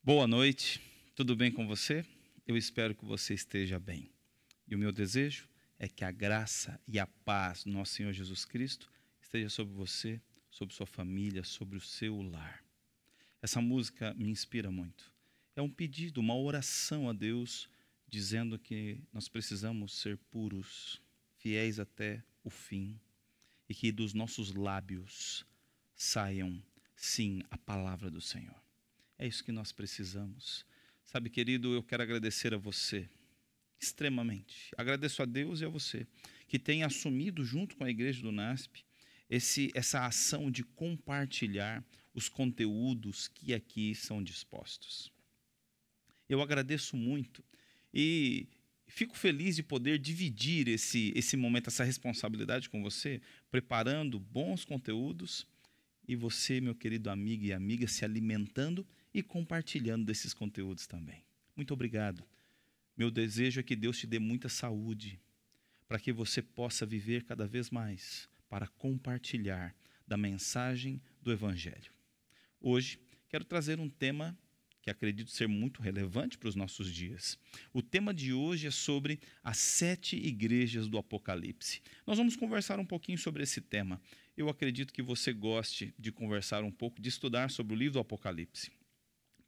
Boa noite, tudo bem com você? Eu espero que você esteja bem. E o meu desejo é que a graça e a paz do nosso Senhor Jesus Cristo esteja sobre você, sobre sua família, sobre o seu lar. Essa música me inspira muito. É um pedido, uma oração a Deus, dizendo que nós precisamos ser puros, fiéis até o fim, e que dos nossos lábios saiam, sim, a palavra do Senhor. É isso que nós precisamos. Sabe, querido, eu quero agradecer a você, extremamente. Agradeço a Deus e a você, que tem assumido junto com a igreja do NASP, essa ação de compartilhar os conteúdos que aqui são dispostos. Eu agradeço muito e fico feliz de poder dividir esse momento, essa responsabilidade com você, preparando bons conteúdos e você, meu querido amigo e amiga, se alimentando e compartilhando desses conteúdos também. Muito obrigado. Meu desejo é que Deus te dê muita saúde, para que você possa viver cada vez mais para compartilhar da mensagem do Evangelho. Hoje, quero trazer um tema que acredito ser muito relevante para os nossos dias. O tema de hoje é sobre as 7 igrejas do Apocalipse. Nós vamos conversar um pouquinho sobre esse tema. Eu acredito que você goste de conversar um pouco, de estudar sobre o livro do Apocalipse.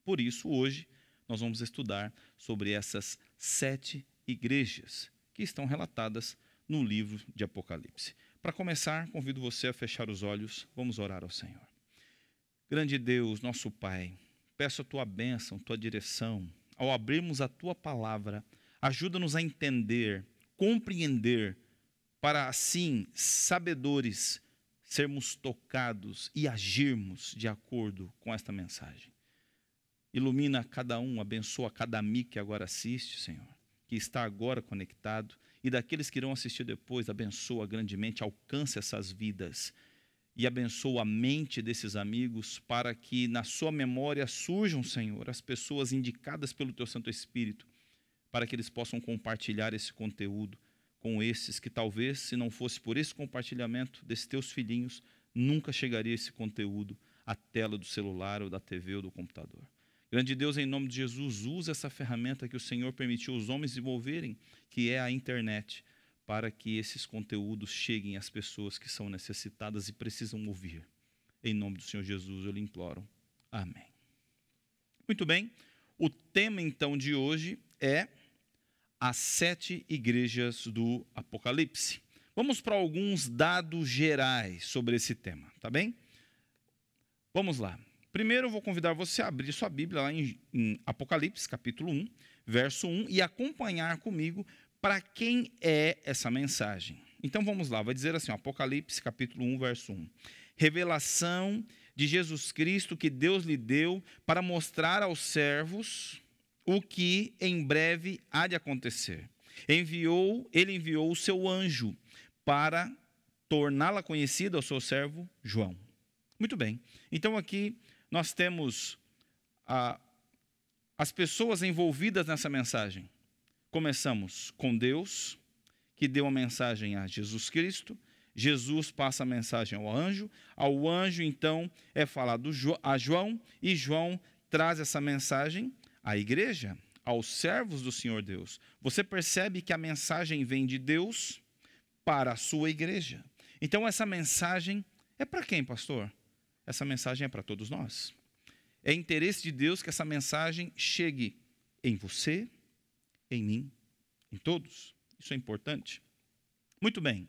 Por isso, hoje, nós vamos estudar sobre essas 7 igrejas que estão relatadas no livro de Apocalipse. Para começar, convido você a fechar os olhos, vamos orar ao Senhor. Grande Deus, nosso Pai, peço a Tua bênção, Tua direção. Ao abrirmos a Tua palavra, ajuda-nos a entender, compreender, para assim, sabedores, sermos tocados e agirmos de acordo com esta mensagem. Ilumina cada um, abençoa cada amigo que agora assiste, Senhor, que está agora conectado, e daqueles que irão assistir depois, abençoa grandemente, alcança essas vidas e abençoa a mente desses amigos para que na sua memória surjam, Senhor, as pessoas indicadas pelo Teu Santo Espírito, para que eles possam compartilhar esse conteúdo com esses que talvez, se não fosse por esse compartilhamento desses Teus filhinhos, nunca chegaria esse conteúdo à tela do celular ou da TV ou do computador. Grande Deus, em nome de Jesus, usa essa ferramenta que o Senhor permitiu os homens desenvolverem, que é a internet, para que esses conteúdos cheguem às pessoas que são necessitadas e precisam ouvir. Em nome do Senhor Jesus, eu lhe imploro. Amém. Muito bem, o tema então de hoje é as 7 igrejas do Apocalipse. Vamos para alguns dados gerais sobre esse tema, tá bem? Vamos lá. Primeiro eu vou convidar você a abrir sua Bíblia lá em Apocalipse, capítulo 1, verso 1, e acompanhar comigo para quem é essa mensagem. Então vamos lá, vai dizer assim, Apocalipse, capítulo 1, verso 1. Revelação de Jesus Cristo que Deus lhe deu para mostrar aos servos o que em breve há de acontecer. Ele enviou o seu anjo para torná-la conhecida ao seu servo João. Muito bem, então aqui nós temos as pessoas envolvidas nessa mensagem. Começamos com Deus, que deu a mensagem a Jesus Cristo. Jesus passa a mensagem ao anjo então é falado a João, e João traz essa mensagem à igreja, aos servos do Senhor Deus. Você percebe que a mensagem vem de Deus para a sua igreja. Então essa mensagem é para quem, pastor? Essa mensagem é para todos nós. É interesse de Deus que essa mensagem chegue em você, em mim, em todos. Isso é importante. Muito bem.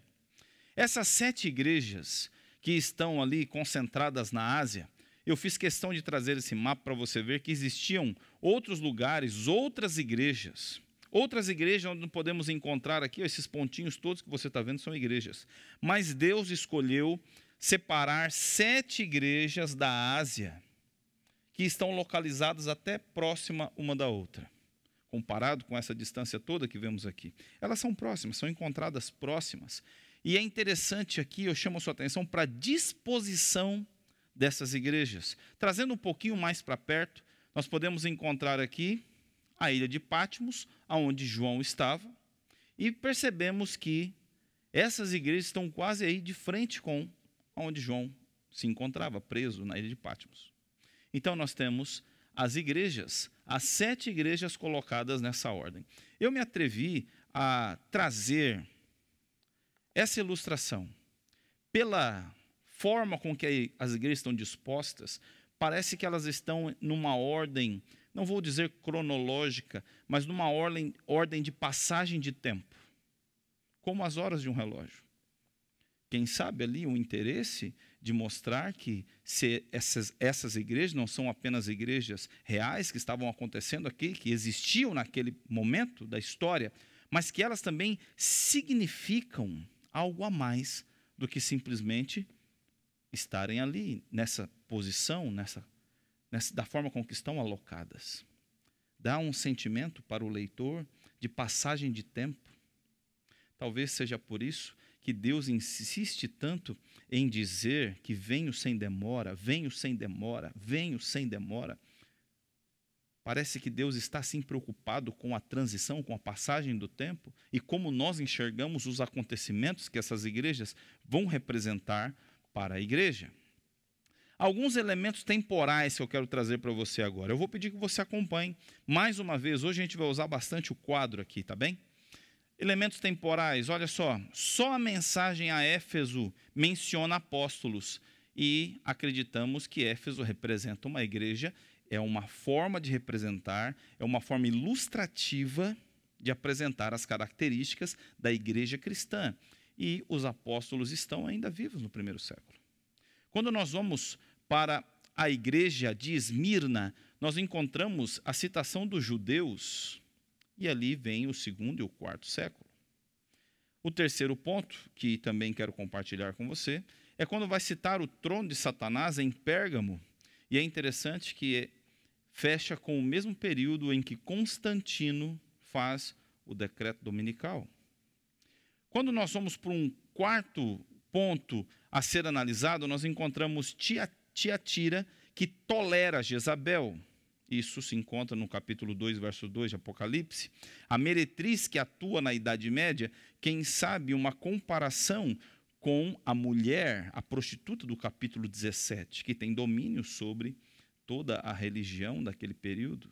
Essas 7 igrejas que estão ali concentradas na Ásia, eu fiz questão de trazer esse mapa para você ver que existiam outros lugares, outras igrejas onde podemos encontrar aqui, esses pontinhos todos que você está vendo são igrejas. Mas Deus escolheu separar 7 igrejas da Ásia, que estão localizadas até próxima uma da outra. Comparado com essa distância toda que vemos aqui. Elas são próximas, são encontradas próximas. E é interessante aqui, eu chamo a sua atenção para a disposição dessas igrejas. Trazendo um pouquinho mais para perto, nós podemos encontrar aqui a ilha de Patmos, onde João estava, e percebemos que essas igrejas estão quase aí de frente com onde João se encontrava, preso na ilha de Patmos. Então nós temos as igrejas, as 7 igrejas colocadas nessa ordem. Eu me atrevi a trazer essa ilustração. Pela forma com que as igrejas estão dispostas, parece que elas estão numa ordem, não vou dizer cronológica, mas numa ordem de passagem de tempo, como as horas de um relógio. Quem sabe ali o interesse de mostrar que essas igrejas não são apenas igrejas reais que estavam acontecendo aqui, que existiam naquele momento da história, mas que elas também significam algo a mais do que simplesmente estarem ali, nessa posição, da forma com que estão alocadas. Dá um sentimento para o leitor de passagem de tempo. Talvez seja por isso que Deus insiste tanto em dizer que venho sem demora, venho sem demora, venho sem demora. Parece que Deus está assim preocupado com a transição, com a passagem do tempo e como nós enxergamos os acontecimentos que essas igrejas vão representar para a igreja. Alguns elementos temporais que eu quero trazer para você agora. Eu vou pedir que você acompanhe. Mais uma vez, hoje a gente vai usar bastante o quadro aqui, tá bem? Elementos temporais, olha só a mensagem a Éfeso menciona apóstolos e acreditamos que Éfeso representa uma igreja, é uma forma de representar, é uma forma ilustrativa de apresentar as características da igreja cristã. E os apóstolos estão ainda vivos no primeiro século. Quando nós vamos para a igreja de Esmirna, nós encontramos a citação dos judeus, e ali vem o 2º e o 4º século. O terceiro ponto, que também quero compartilhar com você, é quando vai citar o trono de Satanás em Pérgamo. E é interessante que fecha com o mesmo período em que Constantino faz o decreto dominical. Quando nós vamos para um quarto ponto a ser analisado, nós encontramos Tiatira, que tolera Jezabel. Isso se encontra no capítulo 2, verso 2 de Apocalipse. A meretriz que atua na Idade Média, quem sabe uma comparação com a mulher, a prostituta do capítulo 17, que tem domínio sobre toda a religião daquele período.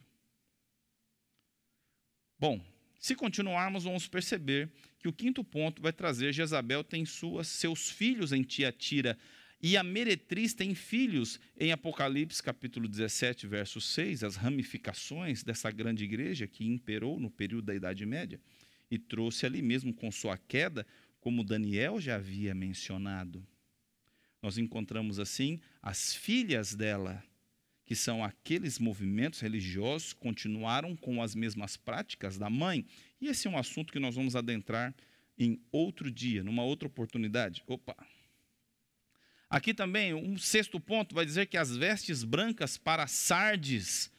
Bom, se continuarmos, vamos perceber que o 5º ponto vai trazer Jezabel tem seus filhos em Tiatira, e a meretriz tem filhos em Apocalipse, capítulo 17, verso 6, as ramificações dessa grande igreja que imperou no período da Idade Média e trouxe ali mesmo com sua queda, como Daniel já havia mencionado. Nós encontramos assim as filhas dela, que são aqueles movimentos religiosos que continuaram com as mesmas práticas da mãe. E esse é um assunto que nós vamos adentrar em outro dia, numa outra oportunidade. Aqui também, um 6º ponto vai dizer que as vestes brancas para Sardes,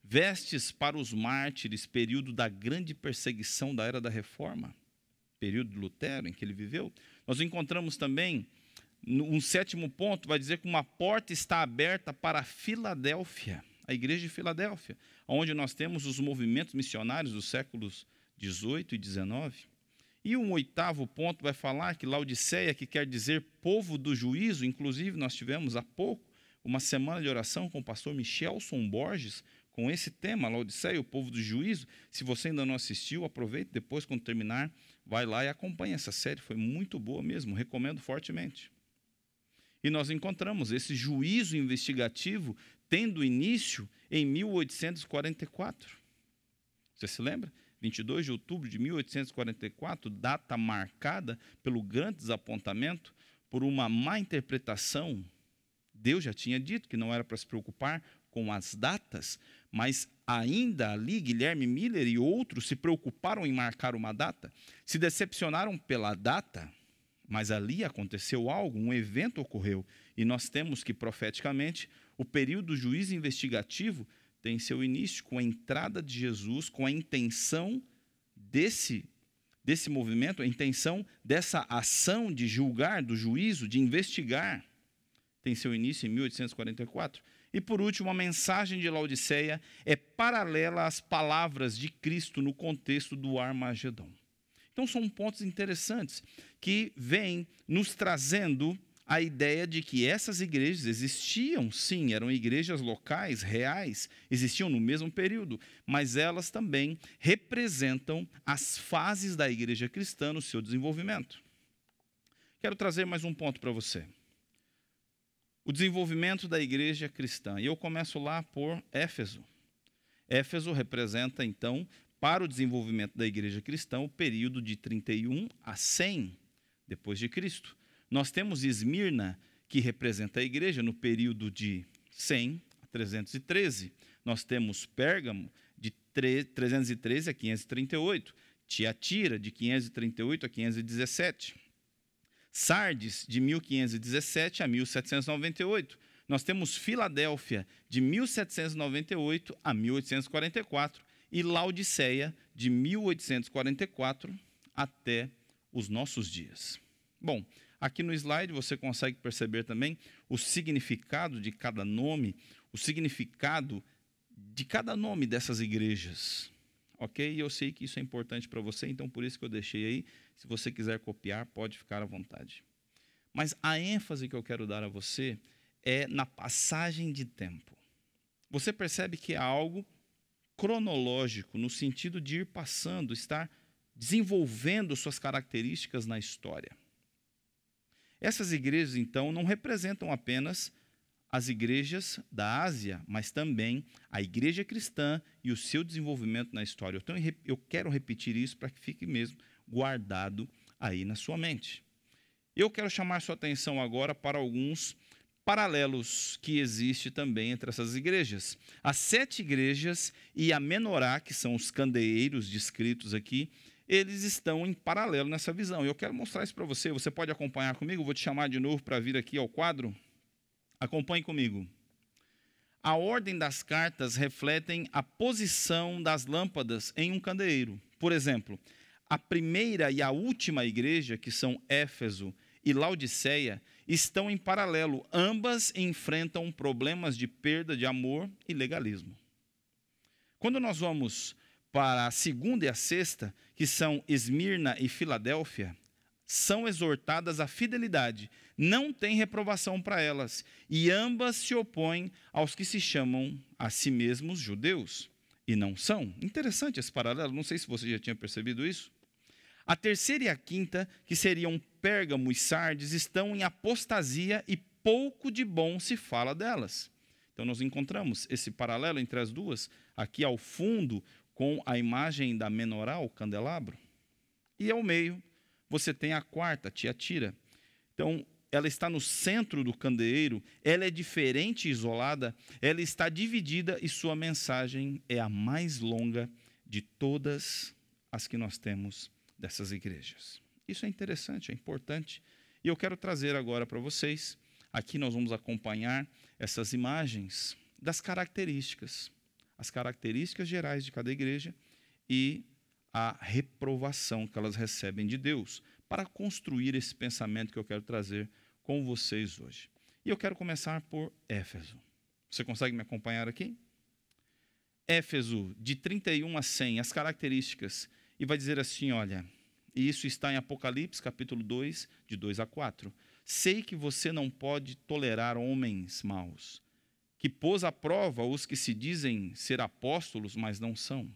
vestes para os mártires, período da grande perseguição da Era da Reforma, período de Lutero em que ele viveu. Nós encontramos também, um 7º ponto vai dizer que uma porta está aberta para Filadélfia, a igreja de Filadélfia, onde nós temos os movimentos missionários dos séculos 18 e 19. E um 8º ponto vai falar que Laodiceia, que quer dizer povo do juízo, inclusive nós tivemos há pouco uma semana de oração com o pastor Michelson Borges, com esse tema, Laodiceia, o povo do juízo. Se você ainda não assistiu, aproveite depois, quando terminar, vai lá e acompanhe essa série, foi muito boa mesmo, recomendo fortemente. E nós encontramos esse juízo investigativo tendo início em 1844. Você se lembra? 22 de outubro de 1844, data marcada pelo grande desapontamento, por uma má interpretação. Deus já tinha dito que não era para se preocupar com as datas, mas ainda ali Guilherme Miller e outros se preocuparam em marcar uma data, se decepcionaram pela data, mas ali aconteceu algo, um evento ocorreu, e nós temos que, profeticamente, o período do juízo investigativo tem seu início com a entrada de Jesus, com a intenção desse movimento, a intenção dessa ação de julgar, do juízo, de investigar, tem seu início em 1844. E, por último, a mensagem de Laodiceia é paralela às palavras de Cristo no contexto do Armagedon. Então, são pontos interessantes que vêm nos trazendo a ideia de que essas igrejas existiam, sim, eram igrejas locais, reais, existiam no mesmo período, mas elas também representam as fases da igreja cristã no seu desenvolvimento. Quero trazer mais um ponto para você. O desenvolvimento da igreja cristã. E eu começo lá por Éfeso. Éfeso representa, então, para o desenvolvimento da igreja cristã, o período de 31 a 100 depois de Cristo. Nós temos Esmirna, que representa a igreja no período de 100 a 313. Nós temos Pérgamo, de 313 a 538. Tiatira, de 538 a 517. Sardes, de 1517 a 1798. Nós temos Filadélfia, de 1798 a 1844, e Laodiceia, de 1844 até os nossos dias. Bom, aqui no slide você consegue perceber também o significado de cada nome, o significado de cada nome dessas igrejas. Ok? E eu sei que isso é importante para você, então por isso que eu deixei aí. Se você quiser copiar, pode ficar à vontade. Mas a ênfase que eu quero dar a você é na passagem de tempo. Você percebe que é algo cronológico, no sentido de ir passando, estar desenvolvendo suas características na história. Essas igrejas, então, não representam apenas as igrejas da Ásia, mas também a igreja cristã e o seu desenvolvimento na história. Então, eu quero repetir isso para que fique mesmo guardado aí na sua mente. Eu quero chamar sua atenção agora para alguns paralelos que existem também entre essas igrejas. As 7 igrejas e a menorá, que são os candeeiros descritos aqui, eles estão em paralelo nessa visão. Eu quero mostrar isso para você. Você pode acompanhar comigo? Vou te chamar de novo para vir aqui ao quadro. Acompanhe comigo. A ordem das cartas refletem a posição das lâmpadas em um candeeiro. Por exemplo, a primeira e a última igreja, que são Éfeso e Laodiceia, estão em paralelo. Ambas enfrentam problemas de perda de amor e legalismo. Quando nós vamos para a segunda e a sexta, que são Esmirna e Filadélfia, são exortadas à fidelidade. Não tem reprovação para elas. E ambas se opõem aos que se chamam a si mesmos judeus. E não são. Interessante esse paralelo. Não sei se você já tinha percebido isso. A terceira e a quinta, que seriam Pérgamo e Sardes, estão em apostasia e pouco de bom se fala delas. Então nós encontramos esse paralelo entre as duas, aqui ao fundo, com a imagem da menorá, o candelabro. E ao meio, você tem a quarta, Tiatira. Então, ela está no centro do candeeiro, ela é diferente e isolada, ela está dividida e sua mensagem é a mais longa de todas as que nós temos dessas igrejas. Isso é interessante, é importante. E eu quero trazer agora para vocês, aqui nós vamos acompanhar essas imagens das características, as características gerais de cada igreja e a reprovação que elas recebem de Deus, para construir esse pensamento que eu quero trazer com vocês hoje. E eu quero começar por Éfeso. Você consegue me acompanhar aqui? Éfeso, de 31 a 100, as características. E vai dizer assim, olha, e isso está em Apocalipse, capítulo 2, de 2 a 4. Sei que você não pode tolerar homens maus, que pôs à prova os que se dizem ser apóstolos, mas não são,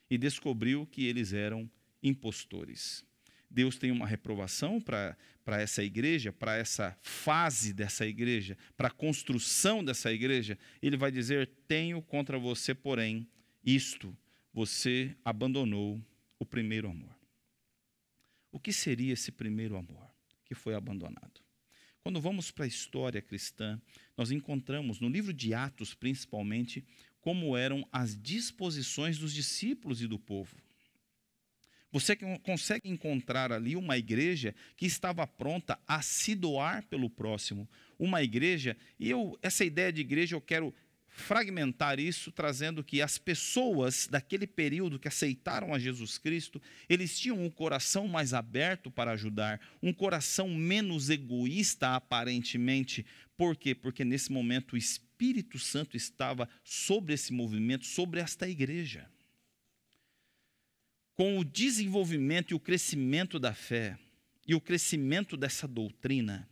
e descobriu que eles eram impostores. Deus tem uma reprovação para essa igreja, para essa fase dessa igreja, para a construção dessa igreja. Ele vai dizer, tenho contra você, porém, isto, você abandonou o primeiro amor. O que seria esse primeiro amor que foi abandonado? Quando vamos para a história cristã, nós encontramos no livro de Atos, principalmente, como eram as disposições dos discípulos e do povo. Você consegue encontrar ali uma igreja que estava pronta a se doar pelo próximo. Uma igreja, e essa ideia de igreja eu quero fragmentar isso, trazendo que as pessoas daquele período que aceitaram a Jesus Cristo, eles tinham um coração mais aberto para ajudar, um coração menos egoísta aparentemente. Por quê? Porque nesse momento o Espírito Santo estava sobre esse movimento, sobre esta igreja. Com o desenvolvimento e o crescimento da fé, e o crescimento dessa doutrina,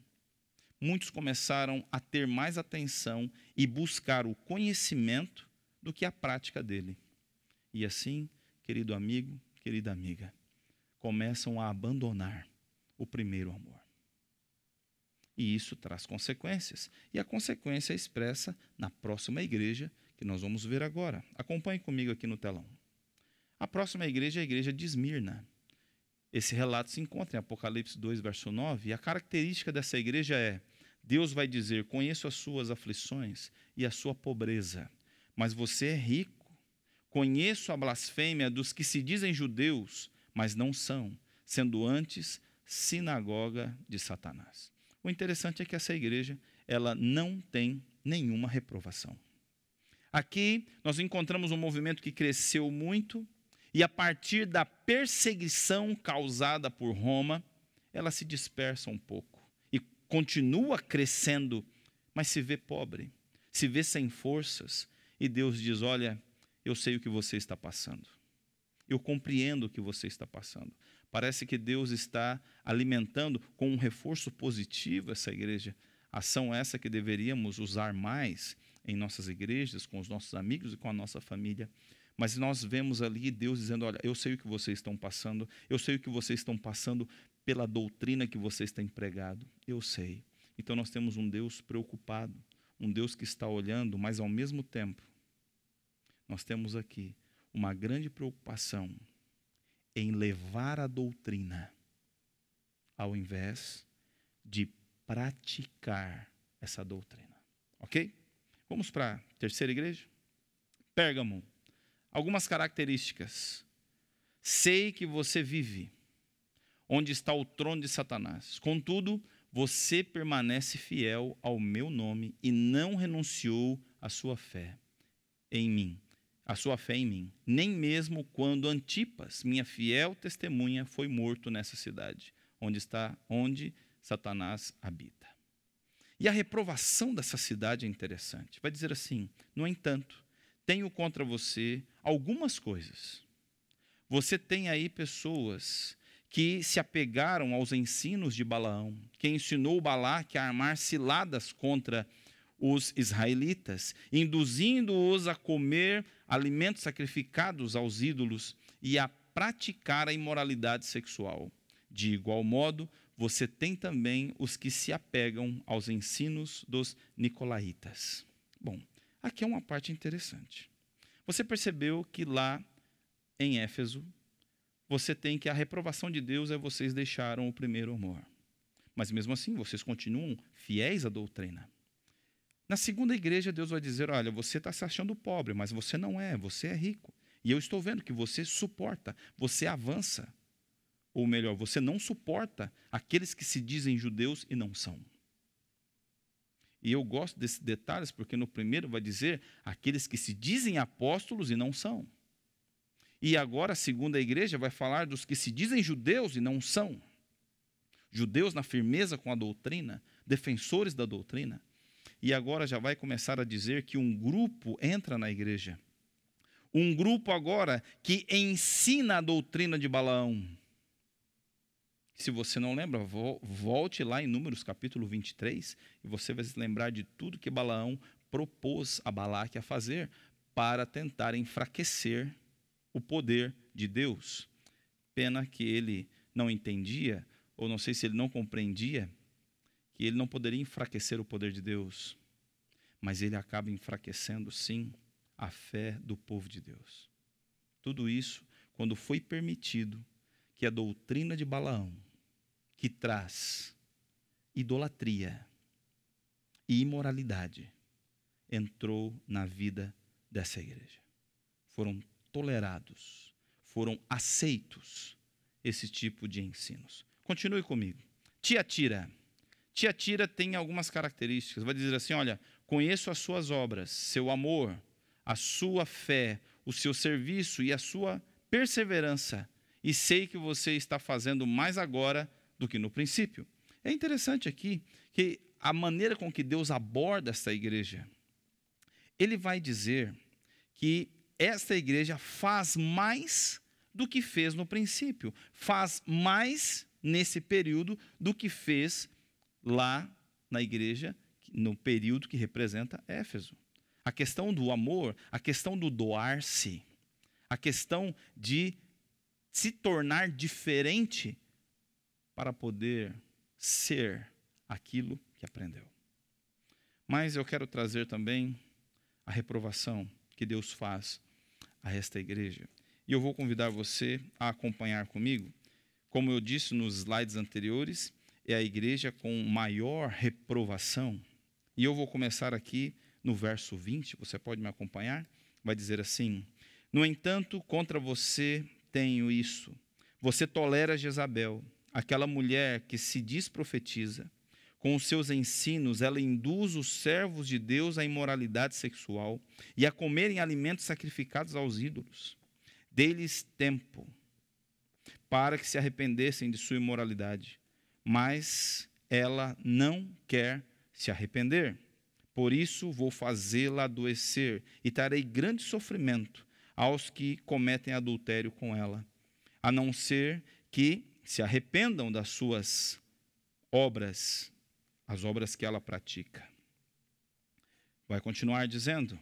muitos começaram a ter mais atenção e buscar o conhecimento do que a prática dele. E assim, querido amigo, querida amiga, começam a abandonar o primeiro amor. E isso traz consequências. E a consequência é expressa na próxima igreja, que nós vamos ver agora. Acompanhe comigo aqui no telão. A próxima igreja é a igreja de Esmirna. Esse relato se encontra em Apocalipse 2, verso 9. E a característica dessa igreja é: Deus vai dizer, conheço as suas aflições e a sua pobreza, mas você é rico. Conheço a blasfêmia dos que se dizem judeus, mas não são, sendo antes sinagoga de Satanás. O interessante é que essa igreja, ela não tem nenhuma reprovação. Aqui nós encontramos um movimento que cresceu muito e a partir da perseguição causada por Roma, ela se dispersa um pouco e continua crescendo, mas se vê pobre, se vê sem forças. E Deus diz, olha, eu sei o que você está passando. Eu compreendo o que você está passando. Parece que Deus está alimentando com um reforço positivo essa igreja. Ação essa que deveríamos usar mais em nossas igrejas, com os nossos amigos e com a nossa família. Mas nós vemos ali Deus dizendo, olha, eu sei o que vocês estão passando, eu sei o que vocês estão passando pela doutrina que vocês têm pregado, eu sei. Então nós temos um Deus preocupado, um Deus que está olhando, mas ao mesmo tempo, nós temos aqui uma grande preocupação em levar a doutrina, ao invés de praticar essa doutrina. Ok? Vamos para a terceira igreja? Pérgamo. Algumas características. Sei que você vive onde está o trono de Satanás. Contudo, você permanece fiel ao meu nome e não renunciou à sua fé em mim. A sua fé em mim, nem mesmo quando Antipas, minha fiel testemunha, foi morto nessa cidade, onde Satanás habita. E a reprovação dessa cidade é interessante. Vai dizer assim, no entanto, tenho contra você algumas coisas. Você tem aí pessoas que se apegaram aos ensinos de Balaão, que ensinou Balaque a armar ciladas contra os israelitas, induzindo-os a comer alimentos sacrificados aos ídolos e a praticar a imoralidade sexual. De igual modo, você tem também os que se apegam aos ensinos dos nicolaítas. Bom, aqui é uma parte interessante. Você percebeu que lá em Éfeso, você tem que a reprovação de Deus é vocês deixaram o primeiro amor. Mas mesmo assim, vocês continuam fiéis à doutrina. Na segunda igreja, Deus vai dizer, olha, você está se achando pobre, mas você não é, você é rico. E eu estou vendo que você suporta, você avança. Ou melhor, você não suporta aqueles que se dizem judeus e não são. E eu gosto desses detalhes, porque no primeiro vai dizer aqueles que se dizem apóstolos e não são. E agora a segunda igreja vai falar dos que se dizem judeus e não são. Judeus na firmeza com a doutrina, defensores da doutrina. E agora já vai começar a dizer que um grupo entra na igreja. Um grupo agora que ensina a doutrina de Balaão. Se você não lembra, volte lá em Números capítulo 23 e você vai se lembrar de tudo que Balaão propôs a Balaque a fazer para tentar enfraquecer o poder de Deus. Pena que ele não entendia, ou não sei se ele não compreendia, que ele não poderia enfraquecer o poder de Deus, mas ele acaba enfraquecendo, sim, a fé do povo de Deus. Tudo isso quando foi permitido que a doutrina de Balaão, que traz idolatria e imoralidade, entrou na vida dessa igreja. Foram tolerados, foram aceitos esse tipo de ensinos. Continue comigo. Tiatira. Tiatira tem algumas características. Vai dizer assim, olha, conheço as suas obras, seu amor, a sua fé, o seu serviço e a sua perseverança. E sei que você está fazendo mais agora do que no princípio. É interessante aqui que a maneira com que Deus aborda esta igreja, ele vai dizer que esta igreja faz mais do que fez no princípio, faz mais nesse período do que fez lá na igreja no período que representa Éfeso. A questão do amor, a questão do doar-se, a questão de se tornar diferente para poder ser aquilo que aprendeu. Mas eu quero trazer também a reprovação que Deus faz a esta igreja. E eu vou convidar você a acompanhar comigo. Como eu disse nos slides anteriores, é a igreja com maior reprovação. E eu vou começar aqui no verso 20, você pode me acompanhar? Vai dizer assim: no entanto, contra você tenho isso. Você tolera Jezabel, aquela mulher que se diz profetiza. Com os seus ensinos, ela induz os servos de Deus à imoralidade sexual e a comerem alimentos sacrificados aos ídolos. Dê-lhes tempo para que se arrependessem de sua imoralidade, mas ela não quer se arrepender. Por isso vou fazê-la adoecer e trarei grande sofrimento aos que cometem adultério com ela, a não ser que se arrependam das suas obras, as obras que ela pratica. Vai continuar dizendo: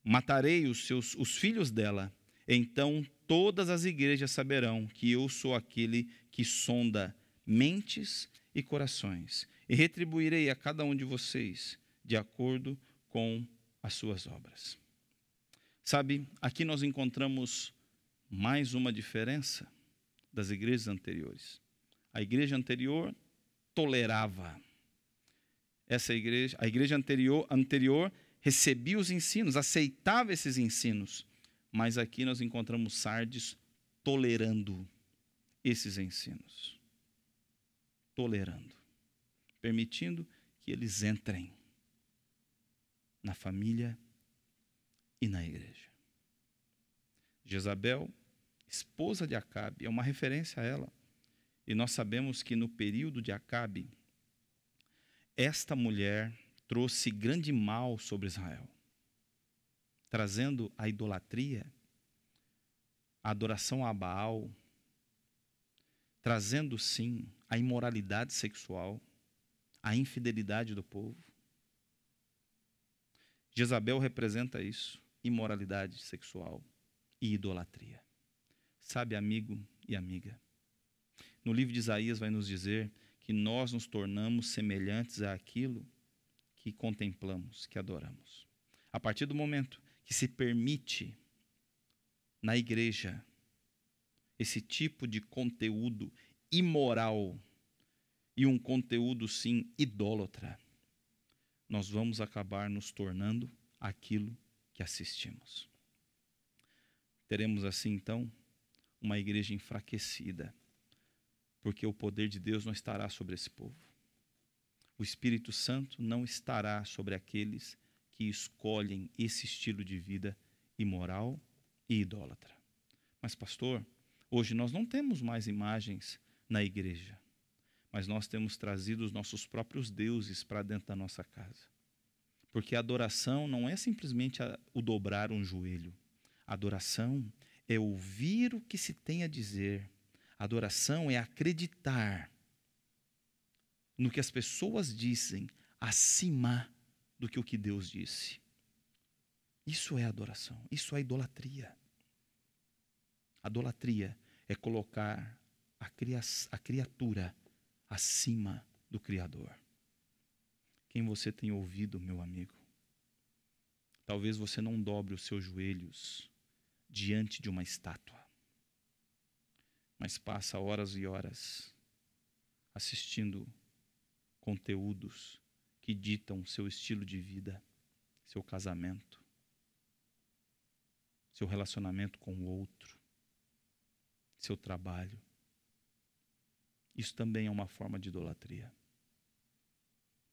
matarei os filhos dela, então todas as igrejas saberão que eu sou aquele que sonda mentes e corações, e retribuirei a cada um de vocês de acordo com as suas obras. Sabe, aqui nós encontramos mais uma diferença das igrejas anteriores. A igreja anterior tolerava. A igreja anterior recebia os ensinos, aceitava esses ensinos. Mas aqui nós encontramos Sardes tolerando esses ensinos. Tolerando. Permitindo que eles entrem na família e na igreja. Jezabel, esposa de Acabe, é uma referência a ela. E nós sabemos que no período de Acabe, esta mulher trouxe grande mal sobre Israel, trazendo a idolatria, a adoração a Baal, trazendo sim a imoralidade sexual, a infidelidade do povo. Jezabel representa isso, imoralidade sexual e idolatria. Sabe, amigo e amiga, no livro de Isaías vai nos dizer que nós nos tornamos semelhantes àquilo que contemplamos, que adoramos. A partir do momento que se permite na igreja esse tipo de conteúdo imoral e um conteúdo, sim, idólatra, nós vamos acabar nos tornando aquilo que assistimos. Teremos assim, então, uma igreja enfraquecida, porque o poder de Deus não estará sobre esse povo. O Espírito Santo não estará sobre aqueles que escolhem esse estilo de vida imoral e idólatra. Mas, pastor, hoje nós não temos mais imagens na igreja, mas nós temos trazido os nossos próprios deuses para dentro da nossa casa. Porque a adoração não é simplesmente o dobrar um joelho. A adoração é ouvir o que se tem a dizer. A adoração é acreditar no que as pessoas dizem acima do que o que Deus disse. Isso é adoração, isso é idolatria. Idolatria é colocar a criatura acima do Criador. Quem você tem ouvido, meu amigo? Talvez você não dobre os seus joelhos diante de uma estátua, mas passa horas e horas assistindo conteúdos que ditam seu estilo de vida, seu casamento, seu relacionamento com o outro, seu trabalho. Isso também é uma forma de idolatria.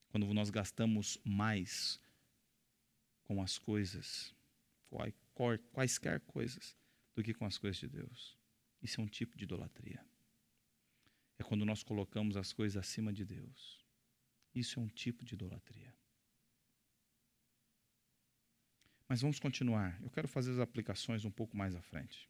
Quando nós gastamos mais com as coisas, quaisquer coisas, do que com as coisas de Deus. Isso é um tipo de idolatria. É quando nós colocamos as coisas acima de Deus. Isso é um tipo de idolatria. Mas vamos continuar. Eu quero fazer as aplicações um pouco mais à frente.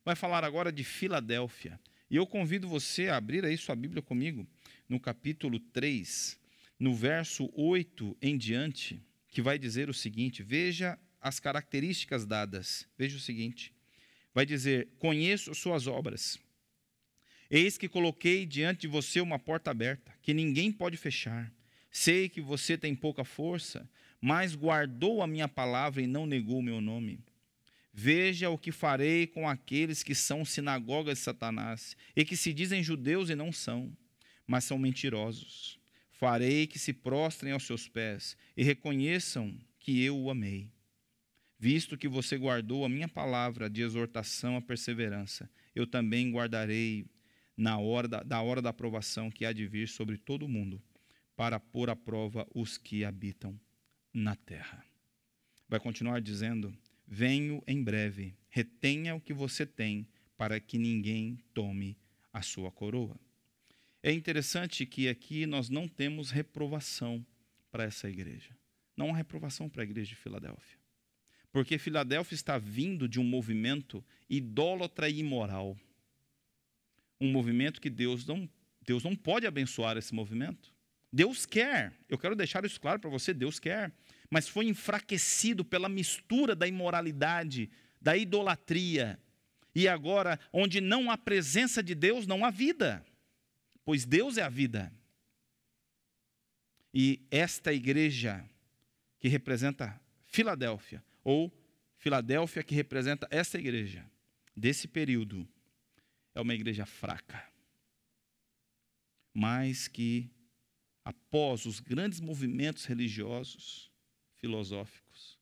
Vai falar agora de Filadélfia. E eu convido você a abrir aí sua Bíblia comigo no capítulo 3, no verso 8 em diante, que vai dizer o seguinte, veja as características dadas. Veja o seguinte, vai dizer, conheço suas obras. Eis que coloquei diante de você uma porta aberta, que ninguém pode fechar. Sei que você tem pouca força, mas guardou a minha palavra e não negou o meu nome. Veja o que farei com aqueles que são sinagogas de Satanás, e que se dizem judeus e não são, mas são mentirosos. Farei que se prostrem aos seus pés e reconheçam que eu o amei. Visto que você guardou a minha palavra de exortação à perseverança, eu também guardarei da hora da aprovação que há de vir sobre todo o mundo, para pôr à prova os que habitam na terra. Vai continuar dizendo, venho em breve, retenha o que você tem, para que ninguém tome a sua coroa. É interessante que aqui nós não temos reprovação para essa igreja. Não há reprovação para a igreja de Filadélfia. Porque Filadélfia está vindo de um movimento idólatra e imoral. Um movimento que Deus não pode abençoar esse movimento. Deus quer, eu quero deixar isso claro para você, Deus quer, mas foi enfraquecido pela mistura da imoralidade, da idolatria. E agora, onde não há presença de Deus, não há vida, pois Deus é a vida. E esta igreja que representa Filadélfia, ou Filadélfia que representa essa igreja, desse período, é uma igreja fraca. Mas que, após os grandes movimentos religiosos, filosóficos,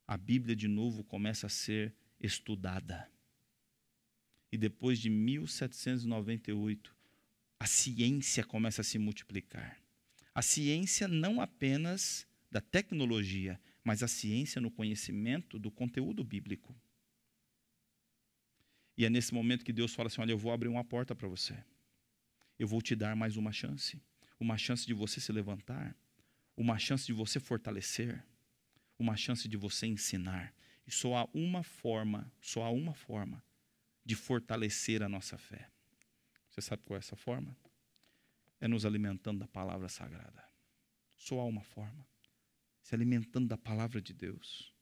a Bíblia de novo começa a ser estudada. E depois de 1798, a ciência começa a se multiplicar. A ciência não apenas da tecnologia, mas a ciência no conhecimento do conteúdo bíblico. E é nesse momento que Deus fala assim, olha, eu vou abrir uma porta para você. Eu vou te dar mais uma chance de você se levantar, uma chance de você fortalecer, uma chance de você ensinar. E só há uma forma de fortalecer a nossa fé. Você sabe qual é essa forma? É nos alimentando da palavra sagrada. Só há uma forma. Se alimentando da palavra de Deus.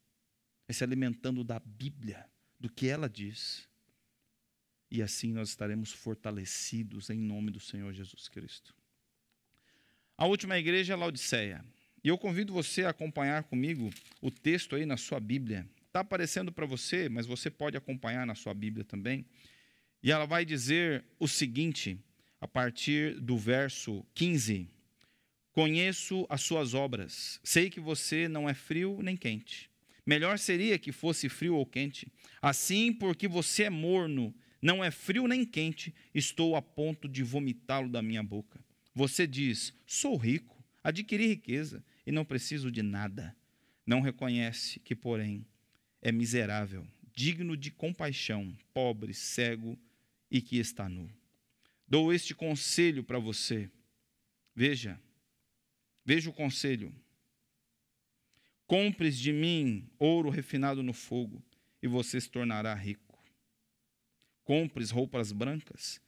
É se alimentando da Bíblia, do que ela diz. E assim nós estaremos fortalecidos em nome do Senhor Jesus Cristo. A última igreja é Laodiceia. E eu convido você a acompanhar comigo o texto aí na sua Bíblia. Está aparecendo para você, mas você pode acompanhar na sua Bíblia também. E ela vai dizer o seguinte, a partir do verso 15. Conheço as suas obras. Sei que você não é frio nem quente. Melhor seria que fosse frio ou quente. Assim, porque você é morno, não é frio nem quente, estou a ponto de vomitá-lo da minha boca. Você diz, sou rico, adquiri riqueza e não preciso de nada. Não reconhece que, porém, é miserável, digno de compaixão, pobre, cego e que está nu. Dou este conselho para você. Veja o conselho. Compres de mim ouro refinado no fogo e você se tornará rico. Compres roupas brancas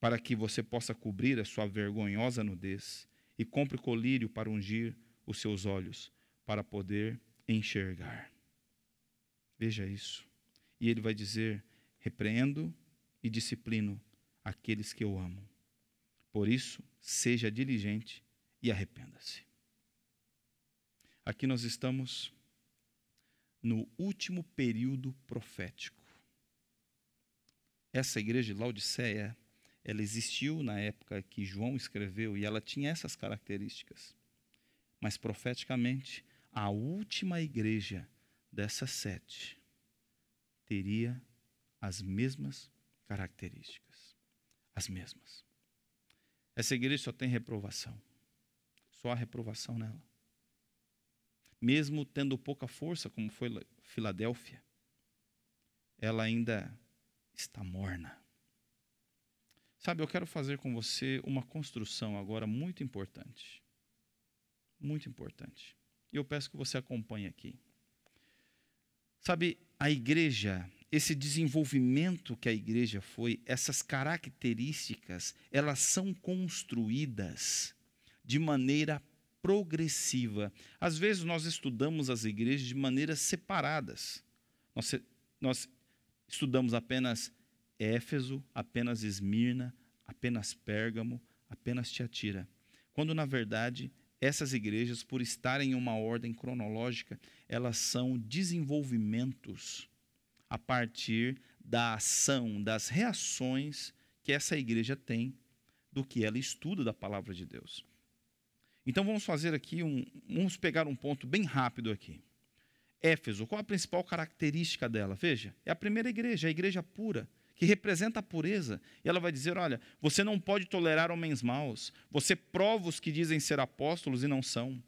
para que você possa cobrir a sua vergonhosa nudez. E compre colírio para ungir os seus olhos, para poder enxergar. Veja isso. E ele vai dizer, repreendo e disciplino aqueles que eu amo. Por isso, seja diligente e arrependa-se. Aqui nós estamos no último período profético. Essa igreja de Laodiceia, ela existiu na época que João escreveu e ela tinha essas características. Mas profeticamente, a última igreja dessas 7 teria as mesmas características. As mesmas. Essa igreja só tem reprovação. Só há reprovação nela. Mesmo tendo pouca força, como foi Filadélfia, ela ainda está morna. Sabe, eu quero fazer com você uma construção agora muito importante. Muito importante. E eu peço que você acompanhe aqui. Sabe, a igreja esse desenvolvimento que a igreja foi, essas características, elas são construídas de maneira progressiva. Às vezes nós estudamos as igrejas de maneiras separadas. Nós estudamos apenas Éfeso, apenas Esmirna, apenas Pérgamo, apenas Tiatira. Quando, na verdade, essas igrejas, por estarem em uma ordem cronológica, elas são desenvolvimentos a partir da ação, das reações que essa igreja tem do que ela estuda da palavra de Deus. Então vamos fazer aqui vamos pegar um ponto bem rápido aqui. Éfeso, qual a principal característica dela? Veja, é a primeira igreja, a igreja pura, que representa a pureza. E ela vai dizer, olha, você não pode tolerar homens maus, você prova os que dizem ser apóstolos e não são.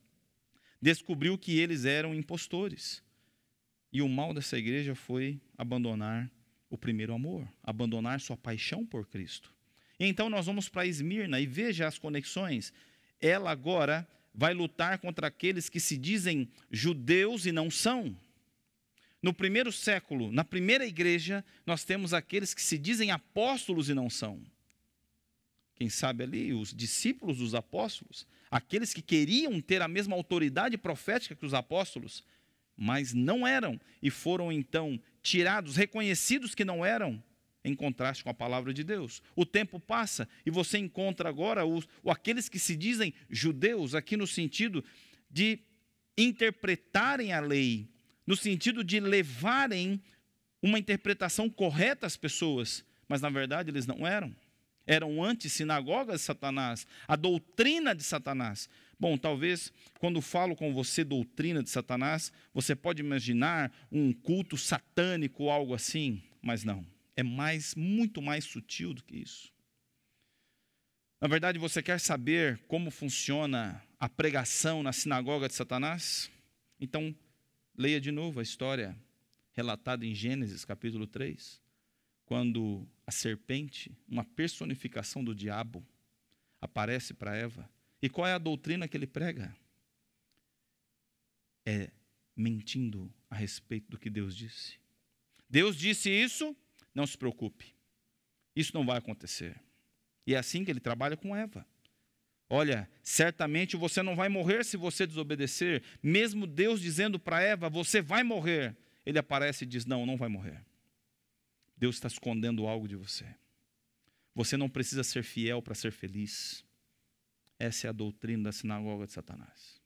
Descobriu que eles eram impostores. E o mal dessa igreja foi abandonar o primeiro amor, abandonar sua paixão por Cristo. E então nós vamos para Esmirna e veja as conexões. Ela agora vai lutar contra aqueles que se dizem judeus e não são. No primeiro século, na primeira igreja, nós temos aqueles que se dizem apóstolos e não são. Quem sabe ali, os discípulos dos apóstolos, aqueles que queriam ter a mesma autoridade profética que os apóstolos, mas não eram, e foram então tirados, reconhecidos que não eram, em contraste com a palavra de Deus. O tempo passa e você encontra agora aqueles que se dizem judeus, aqui no sentido de interpretarem a lei, no sentido de levarem uma interpretação correta às pessoas, mas na verdade eles não eram. Eram anti-sinagogas de Satanás, a doutrina de Satanás. Bom, talvez quando falo com você doutrina de Satanás, você pode imaginar um culto satânico ou algo assim, mas não. É muito mais sutil do que isso. Na verdade, você quer saber como funciona a pregação na sinagoga de Satanás? Então, leia de novo a história relatada em Gênesis, capítulo 3, quando a serpente, uma personificação do diabo, aparece para Eva. E qual é a doutrina que ele prega? É mentindo a respeito do que Deus disse. Deus disse isso, não se preocupe. Isso não vai acontecer. E é assim que ele trabalha com Eva. Olha, certamente você não vai morrer se você desobedecer. Mesmo Deus dizendo para Eva, você vai morrer. Ele aparece e diz, não, não vai morrer. Deus está escondendo algo de você. Você não precisa ser fiel para ser feliz. Essa é a doutrina da sinagoga de Satanás.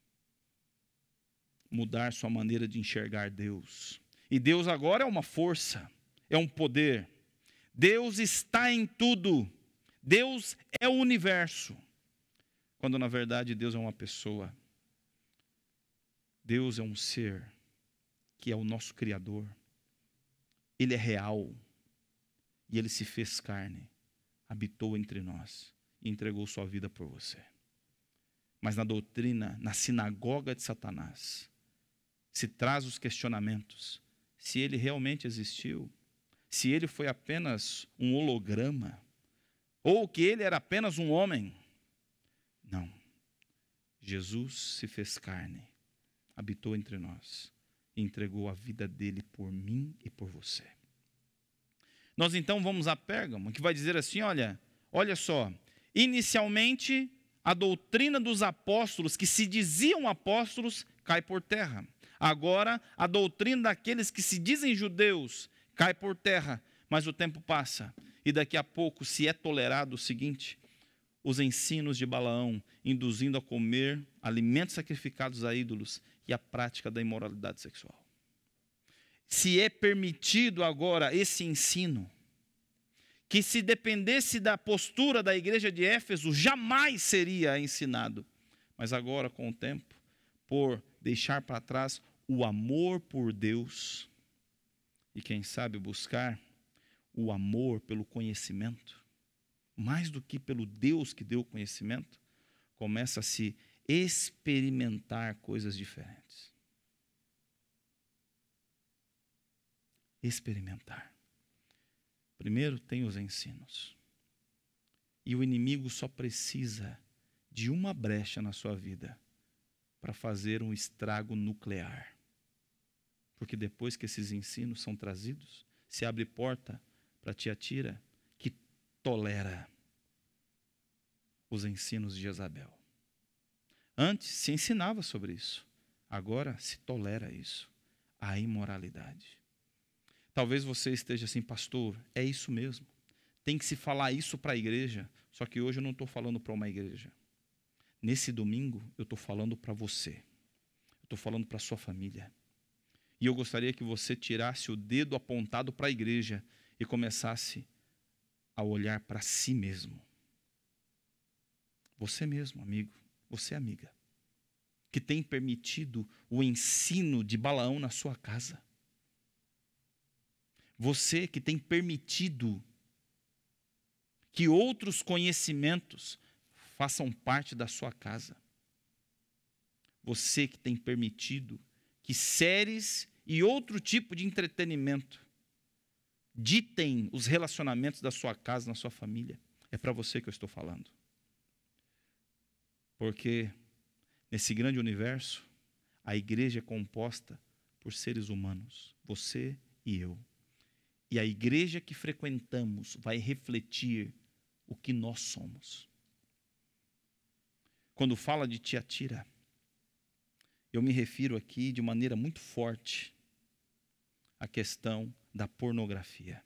Mudar sua maneira de enxergar Deus. E Deus agora é uma força, é um poder. Deus está em tudo. Deus é o universo. Quando na verdade Deus é uma pessoa. Deus é um ser que é o nosso Criador. Ele é real. E ele se fez carne, habitou entre nós e entregou sua vida por você. Mas na doutrina, na sinagoga de Satanás, se traz os questionamentos. Se ele realmente existiu, se ele foi apenas um holograma, ou que ele era apenas um homem. Não. Jesus se fez carne, habitou entre nós e entregou a vida dele por mim e por você. Nós então vamos a Pérgamo, que vai dizer assim, olha só, inicialmente a doutrina dos apóstolos, que se diziam apóstolos, cai por terra. Agora, a doutrina daqueles que se dizem judeus cai por terra, mas o tempo passa. E daqui a pouco se é tolerado o seguinte, os ensinos de Balaão, induzindo a comer alimentos sacrificados a ídolos e a prática da imoralidade sexual. Se é permitido agora esse ensino, que se dependesse da postura da igreja de Éfeso, jamais seria ensinado. Mas agora, com o tempo, por deixar para trás o amor por Deus, e quem sabe buscar o amor pelo conhecimento, mais do que pelo Deus que deu o conhecimento, começa a se experimentar coisas diferentes. Experimentar. Primeiro tem os ensinos. E o inimigo só precisa de uma brecha na sua vida para fazer um estrago nuclear. Porque depois que esses ensinos são trazidos, se abre porta para Tiatira, que tolera os ensinos de Jezabel. Antes se ensinava sobre isso, agora se tolera isso, a imoralidade. Talvez você esteja assim, pastor, é isso mesmo, tem que se falar isso para a igreja, só que hoje eu não estou falando para uma igreja. Nesse domingo eu estou falando para você, eu estou falando para a sua família. E eu gostaria que você tirasse o dedo apontado para a igreja e começasse a olhar para si mesmo. Você mesmo, amigo, você amiga, que tem permitido o ensino de Balaão na sua casa. Você que tem permitido que outros conhecimentos façam parte da sua casa. Você que tem permitido que séries e outro tipo de entretenimento ditem os relacionamentos da sua casa, na sua família. É para você que eu estou falando. Porque nesse grande universo, a igreja é composta por seres humanos, você e eu. E a igreja que frequentamos vai refletir o que nós somos. Quando fala de Tiatira, eu me refiro aqui de maneira muito forte à questão da pornografia.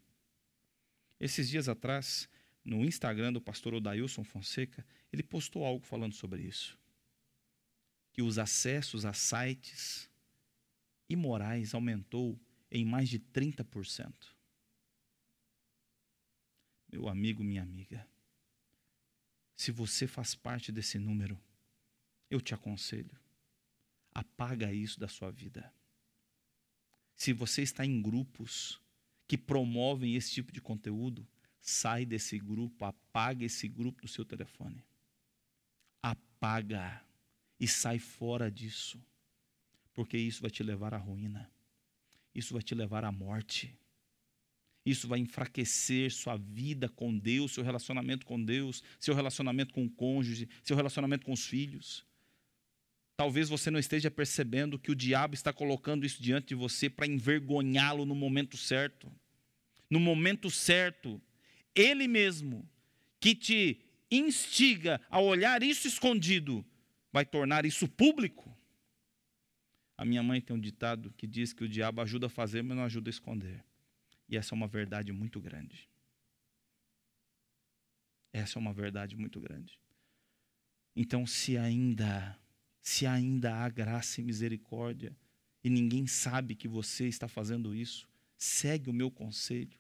Esses dias atrás, no Instagram do pastor Odailson Fonseca, ele postou algo falando sobre isso. Que os acessos a sites imorais aumentou em mais de 30%. Meu amigo, minha amiga, se você faz parte desse número, eu te aconselho, apaga isso da sua vida. Se você está em grupos que promovem esse tipo de conteúdo, sai desse grupo, apaga esse grupo do seu telefone. Apaga e sai fora disso, porque isso vai te levar à ruína, isso vai te levar à morte. Isso vai enfraquecer sua vida com Deus, seu relacionamento com Deus, seu relacionamento com o cônjuge, seu relacionamento com os filhos. Talvez você não esteja percebendo que o diabo está colocando isso diante de você para envergonhá-lo no momento certo. No momento certo, ele mesmo, que te instiga a olhar isso escondido, vai tornar isso público. A minha mãe tem um ditado que diz que o diabo ajuda a fazer, mas não ajuda a esconder. E essa é uma verdade muito grande. Essa é uma verdade muito grande. Então, se ainda há graça e misericórdia, e ninguém sabe que você está fazendo isso, segue o meu conselho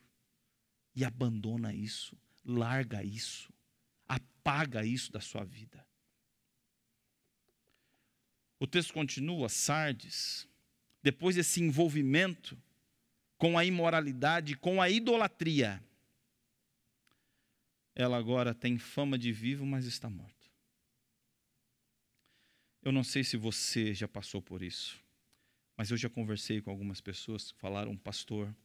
e abandona isso, larga isso, apaga isso da sua vida. O texto continua, Sardes, depois desse envolvimento com a imoralidade, com a idolatria, ela agora tem fama de vivo, mas está morta. Eu não sei se você já passou por isso, mas eu já conversei com algumas pessoas que falaram, pastor,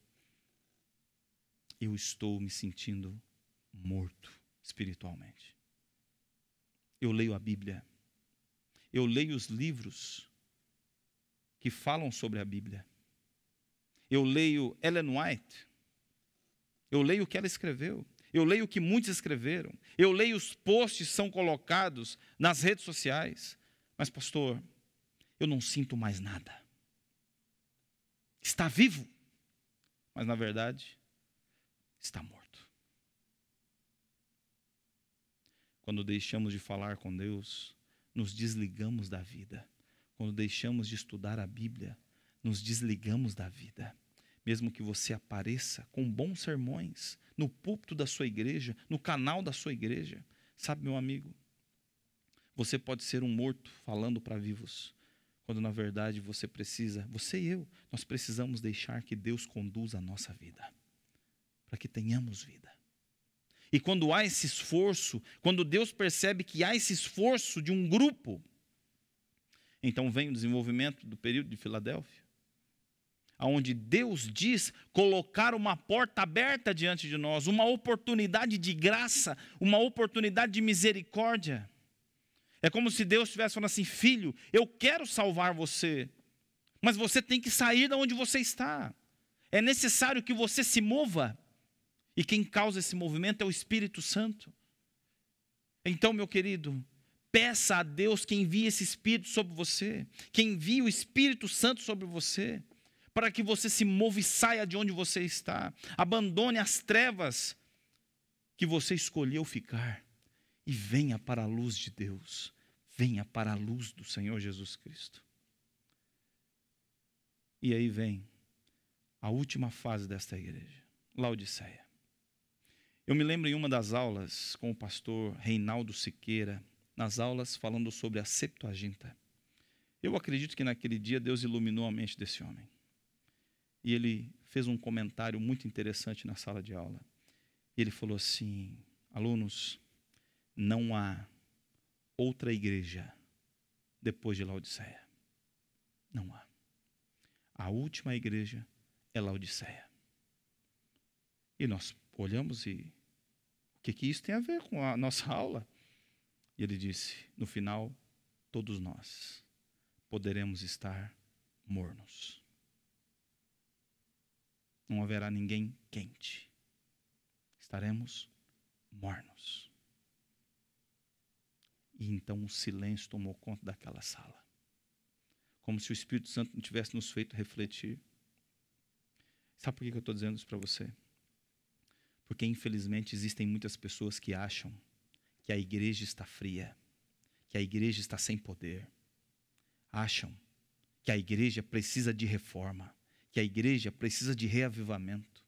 eu estou me sentindo morto espiritualmente. Eu leio a Bíblia, eu leio os livros que falam sobre a Bíblia. Eu leio Ellen White, eu leio o que ela escreveu, eu leio o que muitos escreveram, eu leio os posts que são colocados nas redes sociais, mas pastor, eu não sinto mais nada. Está vivo, mas na verdade está morto. Quando deixamos de falar com Deus, nos desligamos da vida. Quando deixamos de estudar a Bíblia, nos desligamos da vida. Mesmo que você apareça com bons sermões no púlpito da sua igreja, no canal da sua igreja, sabe, meu amigo, você pode ser um morto falando para vivos, quando na verdade você e eu, nós precisamos deixar que Deus conduza a nossa vida, para que tenhamos vida. E quando há esse esforço, quando Deus percebe que há esse esforço de um grupo, então vem o desenvolvimento do período de Filadélfia, onde Deus diz colocar uma porta aberta diante de nós, uma oportunidade de graça, uma oportunidade de misericórdia. É como se Deus estivesse falando assim, filho, eu quero salvar você, mas você tem que sair de onde você está. É necessário que você se mova. E quem causa esse movimento é o Espírito Santo. Então, meu querido, peça a Deus que envie esse Espírito sobre você, que envie o Espírito Santo sobre você, para que você se mova e saia de onde você está. Abandone as trevas que você escolheu ficar e venha para a luz de Deus. Venha para a luz do Senhor Jesus Cristo. E aí vem a última fase desta igreja, Laodiceia. Eu me lembro em uma das aulas com o pastor Reinaldo Siqueira, nas aulas falando sobre a Septuaginta. Eu acredito que naquele dia Deus iluminou a mente desse homem. E ele fez um comentário muito interessante na sala de aula. Ele falou assim: alunos, não há outra igreja depois de Laodiceia. Não há. A última igreja é Laodiceia. E nós olhamos e o que isso tem a ver com a nossa aula? E ele disse, no final, todos nós poderemos estar mornos. Não haverá ninguém quente. Estaremos mornos. E então o silêncio tomou conta daquela sala. Como se o Espírito Santo não tivesse nos feito refletir. Sabe por que eu estou dizendo isso para você? Porque, infelizmente, existem muitas pessoas que acham que a igreja está fria, que a igreja está sem poder. Acham que a igreja precisa de reforma, que a igreja precisa de reavivamento.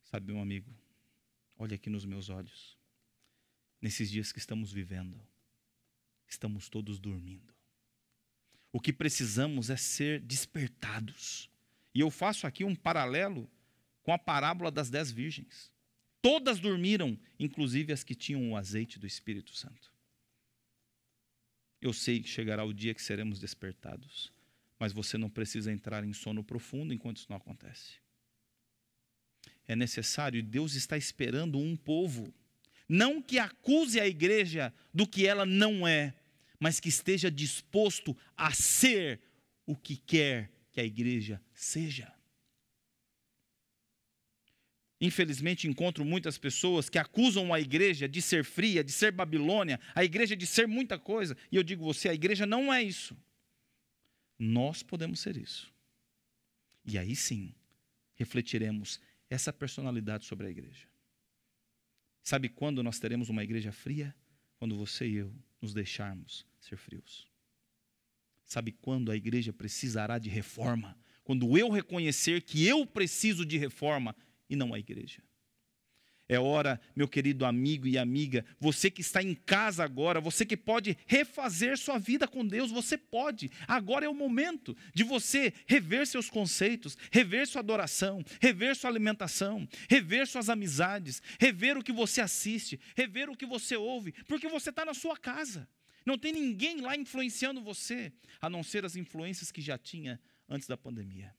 Sabe, meu amigo, olha aqui nos meus olhos. Nesses dias que estamos vivendo, estamos todos dormindo. O que precisamos é ser despertados. E eu faço aqui um paralelo com a parábola das 10 virgens. Todas dormiram, inclusive as que tinham o azeite do Espírito Santo. Eu sei que chegará o dia que seremos despertados, mas você não precisa entrar em sono profundo enquanto isso não acontece. É necessário, e Deus está esperando um povo, não que acuse a igreja do que ela não é, mas que esteja disposto a ser o que quer que a igreja seja. Infelizmente, encontro muitas pessoas que acusam a igreja de ser fria, de ser Babilônia, a igreja de ser muita coisa. E eu digo você, a igreja não é isso. Nós podemos ser isso. E aí sim, refletiremos essa personalidade sobre a igreja. Sabe quando nós teremos uma igreja fria? Quando você e eu nos deixarmos ser frios. Sabe quando a igreja precisará de reforma? Quando eu reconhecer que eu preciso de reforma e não a igreja. É hora, meu querido amigo e amiga, você que está em casa agora, você que pode refazer sua vida com Deus, você pode. Agora é o momento de você rever seus conceitos, rever sua adoração, rever sua alimentação, rever suas amizades, rever o que você assiste, rever o que você ouve, porque você está na sua casa. Não tem ninguém lá influenciando você, a não ser as influências que já tinha antes da pandemia.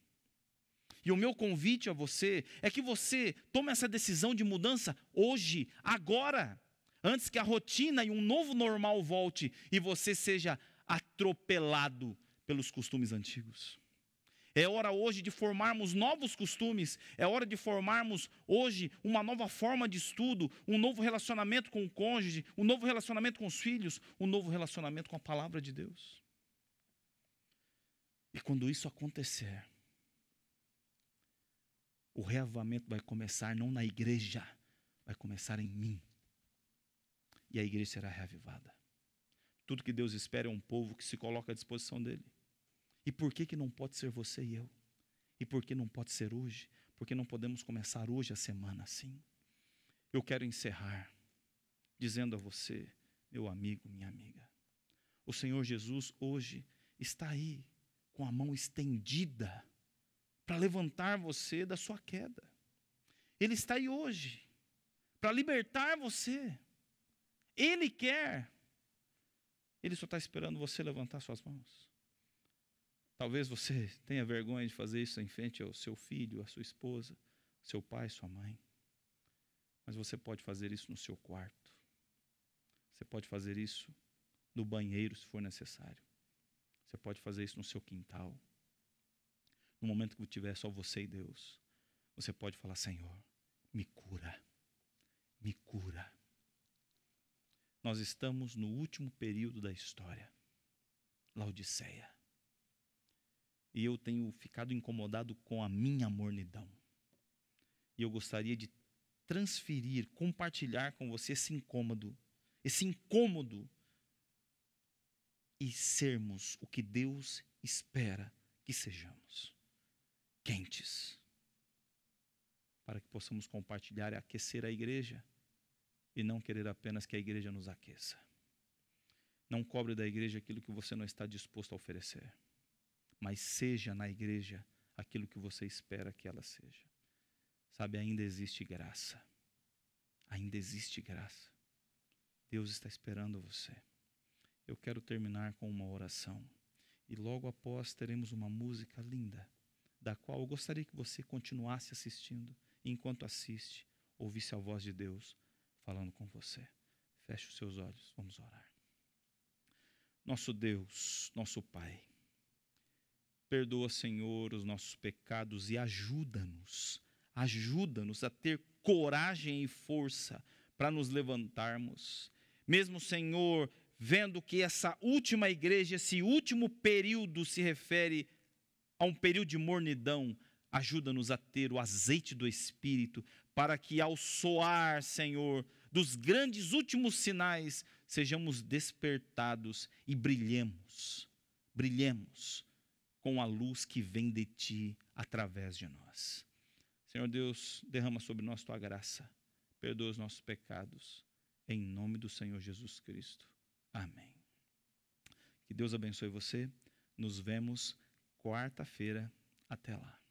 E o meu convite a você é que você tome essa decisão de mudança hoje, agora, antes que a rotina e um novo normal volte e você seja atropelado pelos costumes antigos. É hora hoje de formarmos novos costumes, é hora de formarmos hoje uma nova forma de estudo, um novo relacionamento com o cônjuge, um novo relacionamento com os filhos, um novo relacionamento com a palavra de Deus. E quando isso acontecer, o reavivamento vai começar não na igreja, vai começar em mim. E a igreja será reavivada. Tudo que Deus espera é um povo que se coloca à disposição dele. E por que não pode ser você e eu? E por que não pode ser hoje? Porque não podemos começar hoje a semana assim. Eu quero encerrar dizendo a você, meu amigo, minha amiga, o Senhor Jesus hoje está aí com a mão estendida para levantar você da sua queda. Ele está aí hoje para libertar você. Ele quer. Ele só está esperando você levantar suas mãos. Talvez você tenha vergonha de fazer isso em frente ao seu filho, à sua esposa, seu pai, sua mãe. Mas você pode fazer isso no seu quarto. Você pode fazer isso no banheiro, se for necessário. Você pode fazer isso no seu quintal. no momento que tiver só você e Deus, você pode falar: Senhor, me cura, me cura. Nós estamos no último período da história, Laodiceia. E eu tenho ficado incomodado com a minha mornidão. E eu gostaria de transferir, compartilhar com você esse incômodo, e sermos o que Deus espera que sejamos, quentes, para que possamos compartilhar e aquecer a igreja, e não querer apenas que a igreja nos aqueça. Não cobre da igreja aquilo que você não está disposto a oferecer, mas seja na igreja aquilo que você espera que ela seja. Sabe, ainda existe graça. Ainda existe graça. Deus está esperando você. Eu quero terminar com uma oração. E logo após teremos uma música linda, da qual eu gostaria que você continuasse assistindo. E enquanto assiste, ouvisse a voz de Deus falando com você. Feche os seus olhos, vamos orar. Nosso Deus, nosso Pai, perdoa, Senhor, os nossos pecados e ajuda-nos a ter coragem e força para nos levantarmos. Mesmo, Senhor, vendo que essa última igreja, esse último período se refere a um período de mornidão, ajuda-nos a ter o azeite do Espírito, para que ao soar, Senhor, dos grandes últimos sinais, sejamos despertados e brilhemos com a luz que vem de Ti através de nós. Senhor Deus, derrama sobre nós Tua graça, perdoa os nossos pecados, em nome do Senhor Jesus Cristo. Amém. Que Deus abençoe você. Nos vemos quarta-feira. Até lá.